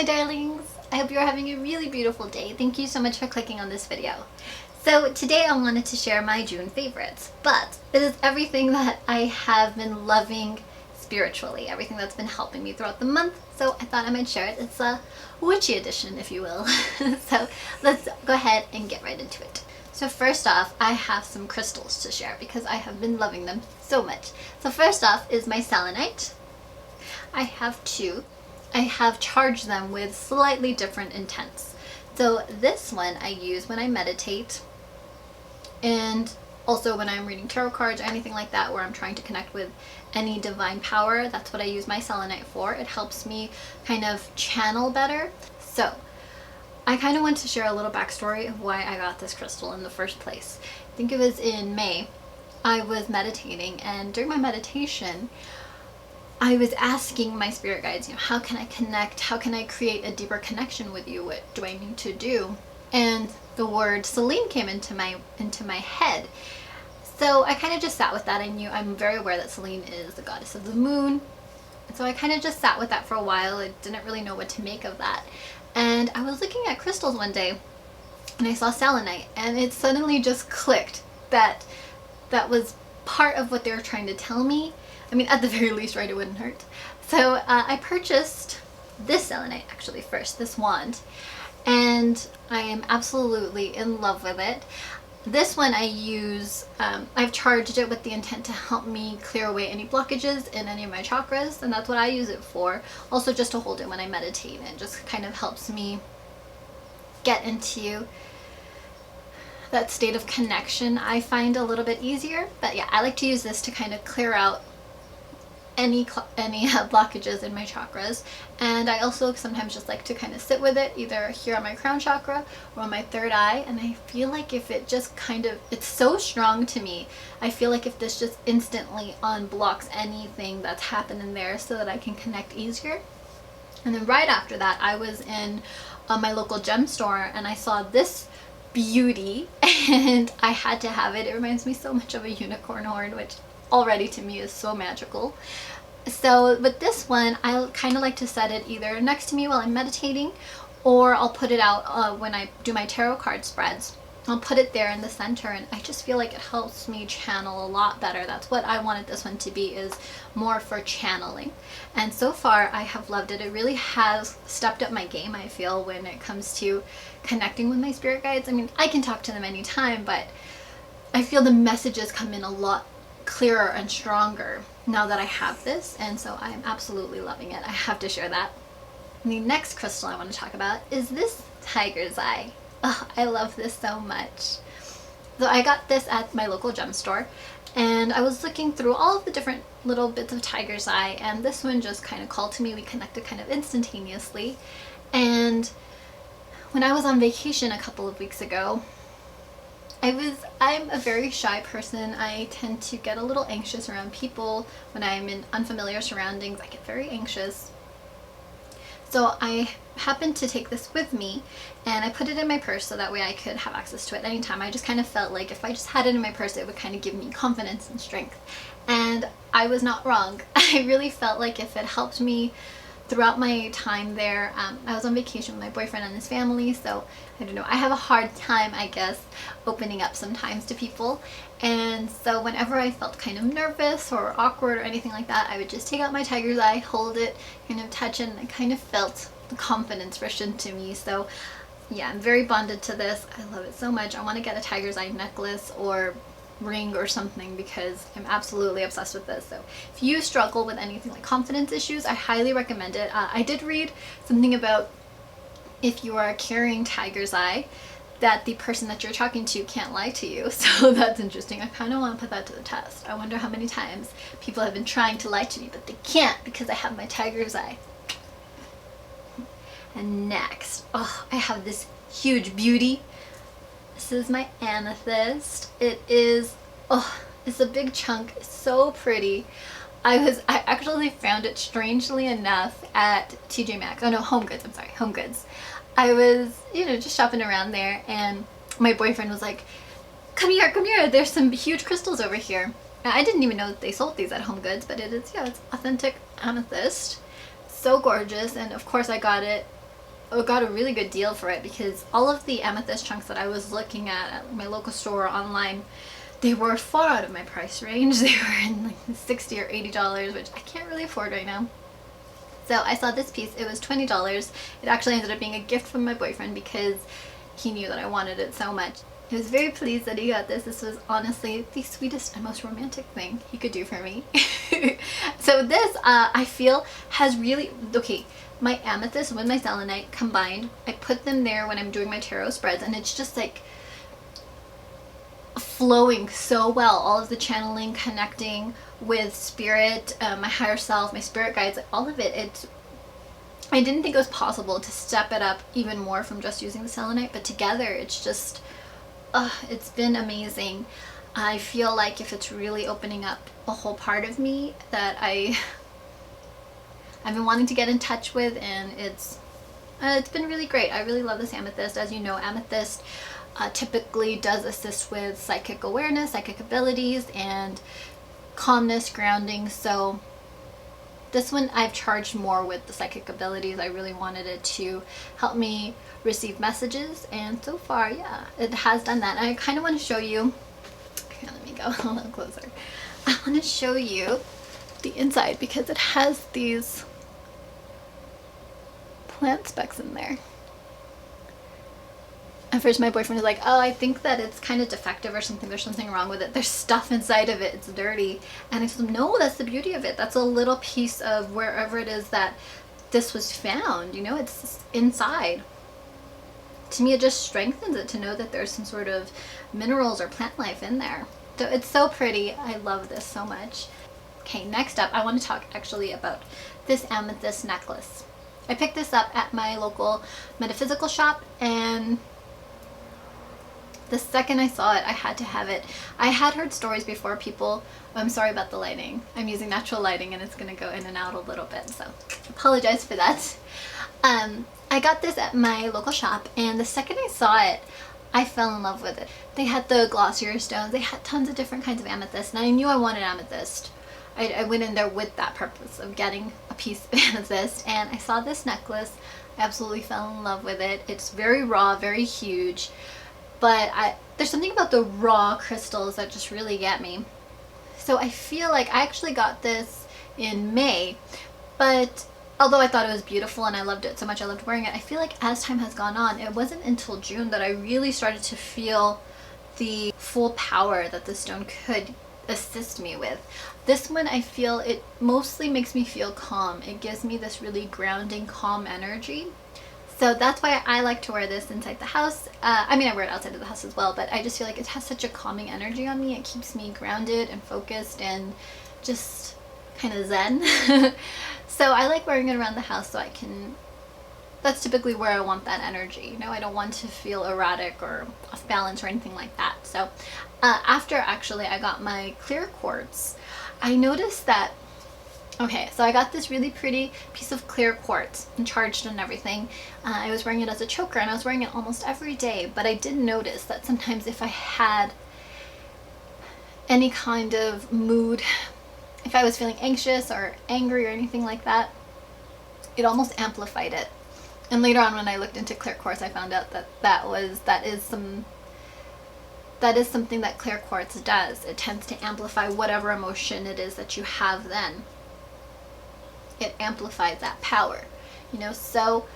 my darlings! I hope you're having a really beautiful day. Thank you so much for clicking on this video. So today I wanted to share my June favorites, but it is everything that I have been loving spiritually, everything that's been helping me throughout the month, so I thought I might share it. It's a witchy edition, if you will. So let's go ahead and get right into it. So first off, I have some crystals to share because I have been loving them so much. So first off is my selenite. I have two. I have charged them with slightly different intents. So this one I use when I meditate, and also when I'm reading tarot cards or anything like that where I'm trying to connect with any divine power. That's what I use my selenite for. It helps me kind of channel better. So I kind of want to share a little backstory of why I got this crystal in the first place. I think it was in May. I was meditating, and during my meditation I was asking my spirit guides, how can I connect? How can I create a deeper connection with you? What do I need to do? And the word Selene came into my head. So I kind of just sat with that. I'm very aware that Selene is the goddess of the moon. And so I kind of just sat with that for a while. I didn't really know what to make of that. And I was looking at crystals one day and I saw selenite, and it suddenly just clicked that that was part of what they were trying to tell me. I mean, at the very least, right, it wouldn't hurt. So I purchased this selenite actually first, this wand, and I am absolutely in love with it. This one I use, I've charged it with the intent to help me clear away any blockages in any of my chakras, and that's what I use it for. Also just to hold it when I meditate, and it just kind of helps me get into that state of connection. I find a little bit easier, but yeah, I like to use this to kind of clear out any blockages in my chakras. And I also sometimes just like to kind of sit with it either here on my crown chakra or on my third eye, and I feel like if it just it's so strong to me, I feel like if this just instantly unblocks anything that's happened in there so that I can connect easier. And then right after that I was in my local gem store and I saw this beauty and I had to have it. It reminds me so much of a unicorn horn, which already to me is so magical. So with this one, I kind of like to set it either next to me while I'm meditating, or I'll put it out when I do my tarot card spreads. I'll put it there in the center, and I just feel like it helps me channel a lot better. That's what I wanted this one to be, is more for channeling. And so far I have loved it. It really has stepped up my game, I feel, when it comes to connecting with my spirit guides. I mean, I can talk to them anytime, but I feel the messages come in a lot clearer and stronger now that I have this, and so I'm absolutely loving it. I have to share that. And the next crystal I want to talk about is this tiger's eye. Oh, I love this so much. So I got this at my local gem store, and I was looking through all of the different little bits of tiger's eye, and this one just kind of called to me. We connected kind of instantaneously. And when I was on vacation a couple of weeks ago, I'm a very shy person. I tend to get a little anxious around people. When I'm in unfamiliar surroundings, I get very anxious. So I happened to take this with me, and I put it in my purse so that way I could have access to it anytime. I just kind of felt like if I just had it in my purse, it would kind of give me confidence and strength. And I was not wrong. I really felt like if it helped me throughout my time there, I was on vacation with my boyfriend and his family, so I don't know, I have a hard time, I guess, opening up sometimes to people. And so whenever I felt kind of nervous or awkward or anything like that, I would just take out my tiger's eye, hold it, kind of touch it, and I kind of felt the confidence rush into me. So yeah, I'm very bonded to this. I love it so much. I want to get a tiger's eye necklace or ring or something because I'm absolutely obsessed with this. So if you struggle with anything like confidence issues, I highly recommend it. I did read something about if you are carrying tiger's eye, that the person that you're talking to can't lie to you. So that's interesting. I kind of want to put that to the test. I wonder how many times people have been trying to lie to me, but they can't because I have my tiger's eye. And next, oh, I have this huge beauty. This is my amethyst. It is, oh, it's a big chunk. It's so pretty. I actually found it, strangely enough, at TJ Maxx. Oh no, Home Goods. I'm sorry, Home Goods. I was, just shopping around there, and my boyfriend was like, come here, there's some huge crystals over here. And I didn't even know that they sold these at Home Goods, but it is, yeah, it's authentic amethyst. So gorgeous, and of course I got it got a really good deal for it, because all of the amethyst chunks that I was looking at my local store online, they were far out of my price range. They were in like $60 or $80, which I can't really afford right now. So I saw this piece, it was $20. It actually ended up being a gift from my boyfriend because he knew that I wanted it so much. He was very pleased that he got this. This was honestly the sweetest and most romantic thing he could do for me. So this, I feel, has really, okay, my amethyst with my selenite combined, I put them there when I'm doing my tarot spreads, and it's just like flowing so well. All of the channeling, connecting with spirit, my higher self, my spirit guides, all of it. I didn't think it was possible to step it up even more from just using the selenite, but together it's just, it's been amazing. I feel like if it's really opening up a whole part of me that I've been wanting to get in touch with, and it's been really great. I really love this amethyst. As you know, amethyst typically does assist with psychic awareness, psychic abilities, and calmness, grounding. So this one I've charged more with the psychic abilities. I really wanted it to help me receive messages, and so far, yeah, it has done that. And I kind of want to show you, here, let me go a little closer. I want to show you the inside because it has these plant specks in there. At first my boyfriend was like, oh, I think that it's kind of defective or something. There's something wrong with it. There's stuff inside of it. It's dirty. And I told him, no, that's the beauty of it. That's a little piece of wherever it is that this was found. You know, it's inside. To me, it just strengthens it to know that there's some sort of minerals or plant life in there. So it's so pretty. I love this so much. Okay, next up, I want to talk actually about this amethyst necklace. I picked this up at my local metaphysical shop, and the second I saw it, I had to have it. I had heard stories before, people, I'm sorry about the lighting. I'm using natural lighting and it's gonna go in and out a little bit, so apologize for that. I got this at my local shop, and the second I saw it, I fell in love with it. They had the glossier stones, they had tons of different kinds of amethyst, and I knew I wanted amethyst. I went in there with that purpose of getting a piece of amethyst, and I saw this necklace. I absolutely fell in love with it. It's very raw, very huge. But there's something about the raw crystals that just really get me. So I feel like I actually got this in May, but although I thought it was beautiful and I loved it so much, I loved wearing it, I feel like as time has gone on, it wasn't until June that I really started to feel the full power that the stone could assist me with. This one, I feel it mostly makes me feel calm. It gives me this really grounding, calm energy. So that's why I like to wear this inside the house. I mean, I wear it outside of the house as well, but I just feel like it has such a calming energy on me. It keeps me grounded and focused and just kind of zen. So I like wearing it around the house so I can, that's typically where I want that energy. You know, I don't want to feel erratic or off balance or anything like that. So after actually I got my clear quartz, I noticed that, okay, so I got this really pretty piece of clear quartz and charged and everything. I was wearing it as a choker, and I was wearing it almost every day, but I did notice that sometimes if I had any kind of mood, if I was feeling anxious or angry or anything like that, it almost amplified it. And later on when I looked into clear quartz, I found out that that is something that clear quartz does. It tends to amplify whatever emotion it is that you have then. It amplifies that power, you know. So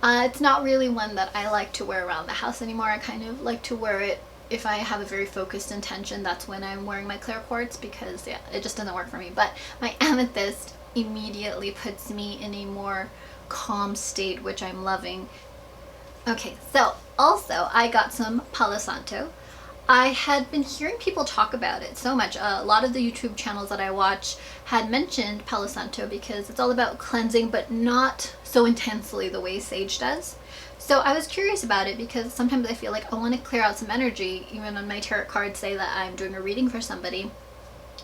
it's not really one that I like to wear around the house anymore. I kind of like to wear it if I have a very focused intention. That's when I'm wearing my clear quartz, because yeah, it just doesn't work for me. But my amethyst immediately puts me in a more calm state, which I'm loving. Okay, so also I got some Palo Santo. I had been hearing people talk about it so much. A lot of the YouTube channels that I watch had mentioned Palo Santo because it's all about cleansing, but not so intensely the way sage does. So I was curious about it because sometimes I feel like I want to clear out some energy. Even on my tarot cards say that I'm doing a reading for somebody,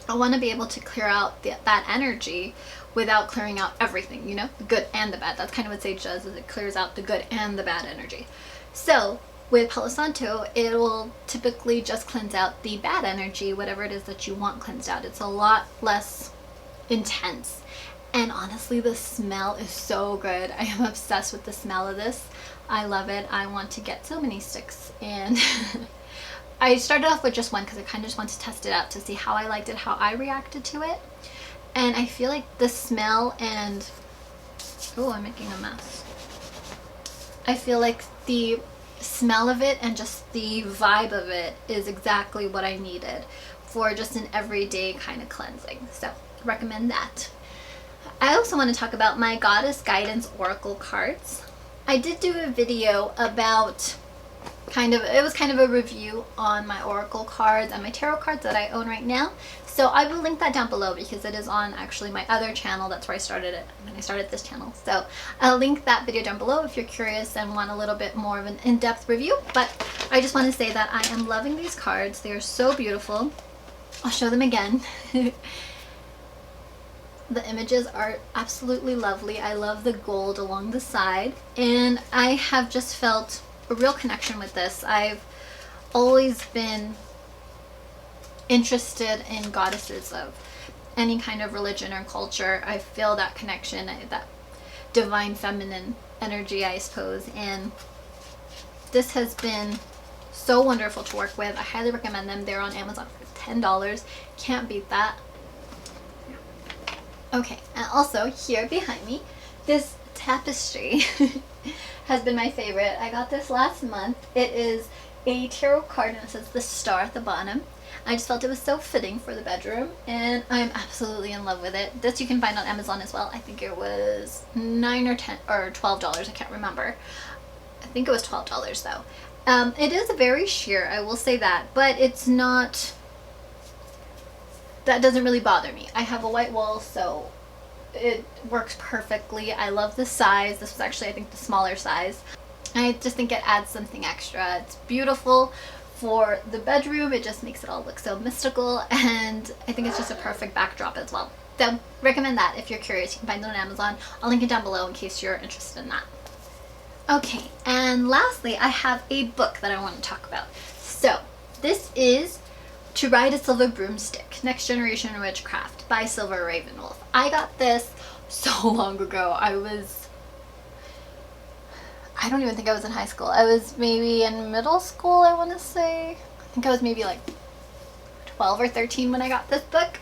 I want to be able to clear out that energy without clearing out everything, you know, the good and the bad. That's kind of what sage does, is it clears out the good and the bad energy. So with Palo Santo, it will typically just cleanse out the bad energy, whatever it is that you want cleansed out. It's a lot less intense. And honestly, the smell is so good. I am obsessed with the smell of this. I love it. I want to get so many sticks, and I started off with just one because I kind of just wanted to test it out to see how I liked it, how I reacted to it. And I feel like the smell and, oh, I'm making a mess. I feel like the smell of it and just the vibe of it is exactly what I needed for just an everyday kind of cleansing. So recommend that. I also want to talk about my Goddess Guidance Oracle cards. I did do a video about it was kind of a review on my Oracle cards and my tarot cards that I own right now. So I will link that down below because it is on actually my other channel. That's where I started it when I started this channel. So I'll link that video down below if you're curious and want a little bit more of an in-depth review. But I just want to say that I am loving these cards. They are so beautiful. I'll show them again. The images are absolutely lovely. I love the gold along the side, and I have just felt a real connection with this. I've always been interested in goddesses of any kind of religion or culture. I feel that connection, that divine feminine energy, I suppose, and this has been so wonderful to work with. I highly recommend them. They're on Amazon for $10. Can't beat that. Okay, and also here behind me, this tapestry has been my favorite. I got this last month. It is a tarot card and it says the star at the bottom. I just felt it was so fitting for the bedroom, and I'm absolutely in love with it. This you can find on Amazon as well. I think it was $9 or $10 or $12. I can't remember. I think it was $12 though. It is very sheer, I will say that, but it's not. That doesn't really bother me. I have a white wall, so it works perfectly. I love the size. This was actually, I think, the smaller size. I just think it adds something extra. It's beautiful for the bedroom. It just makes it all look so mystical, and I think it's just a perfect backdrop as well. So recommend that if you're curious. You can find it on Amazon. I'll link it down below in case you're interested in that. Okay, and lastly, I have a book that I want to talk about. So this is To Ride a Silver Broomstick, Next Generation Witchcraft by Silver Ravenwolf. I got this so long ago. I don't even think I was in high school. I was maybe in middle school, I want to say. I think I was maybe like 12 or 13 when I got this book.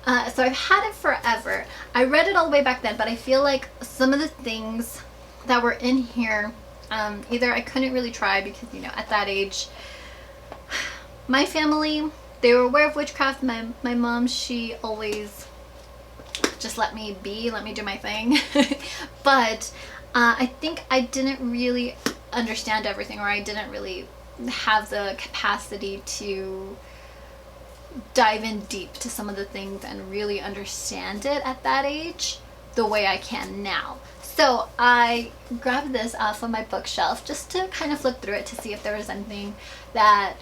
So I've had it forever. I read it all the way back then, but I feel like some of the things that were in here, either I couldn't really try because, you know, at that age, my family, they were aware of witchcraft. My mom, she always just let me do my thing. But I think I didn't really understand everything, or I didn't really have the capacity to dive in deep to some of the things and really understand it at that age the way I can now. So I grabbed this off of my bookshelf just to kind of flip through it to see if there was anything that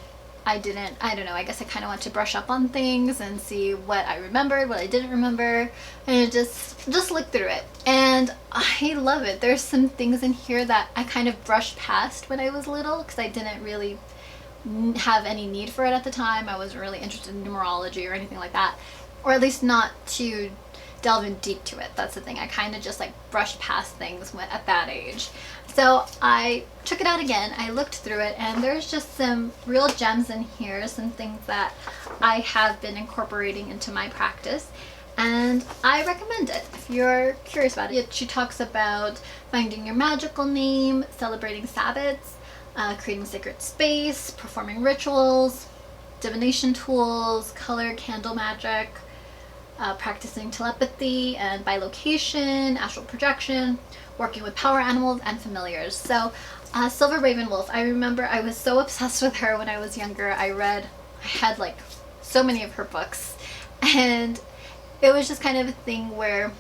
I don't know, I guess I kind of want to brush up on things and see what I remembered, what I didn't remember, and just look through it. And I love it. There's some things in here that I kind of brushed past when I was little because I didn't really have any need for it at the time. I wasn't really interested in numerology or anything like that, or at least not to delve in deep to it. That's the thing. I kind of just like brushed past things at that age. So I took it out again, I looked through it, and there's just some real gems in here, some things that I have been incorporating into my practice, and I recommend it if you're curious about it. She talks about finding your magical name, celebrating Sabbats, creating sacred space, performing rituals, divination tools, color candle magic, practicing telepathy and bilocation, astral projection, working with power animals and familiars. So Silver Ravenwolf, I remember I was so obsessed with her when I was younger. I had like so many of her books, and it was just kind of a thing where,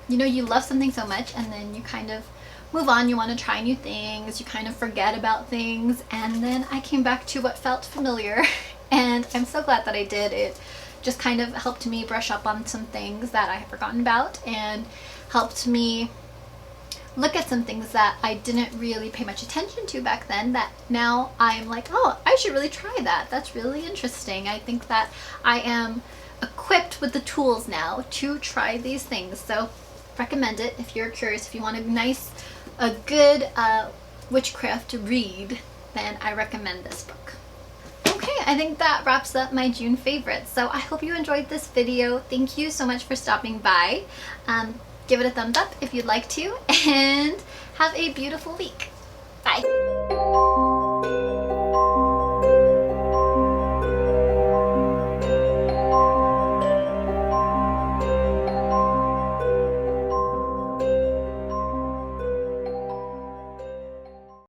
you know, you love something so much and then you kind of move on, you want to try new things, you kind of forget about things, and then I came back to what felt familiar and I'm so glad that I did. It just kind of helped me brush up on some things that I had forgotten about, and helped me look at some things that I didn't really pay much attention to back then, that now I'm like, oh, I should really try that. That's really interesting. I think that I am equipped with the tools now to try these things. So recommend it if you're curious. If you want a good witchcraft read, then I recommend this book. Okay, I think that wraps up my June favorites. So I hope you enjoyed this video. Thank you so much for stopping by. Give it a thumbs up if you'd like to, and have a beautiful week. Bye.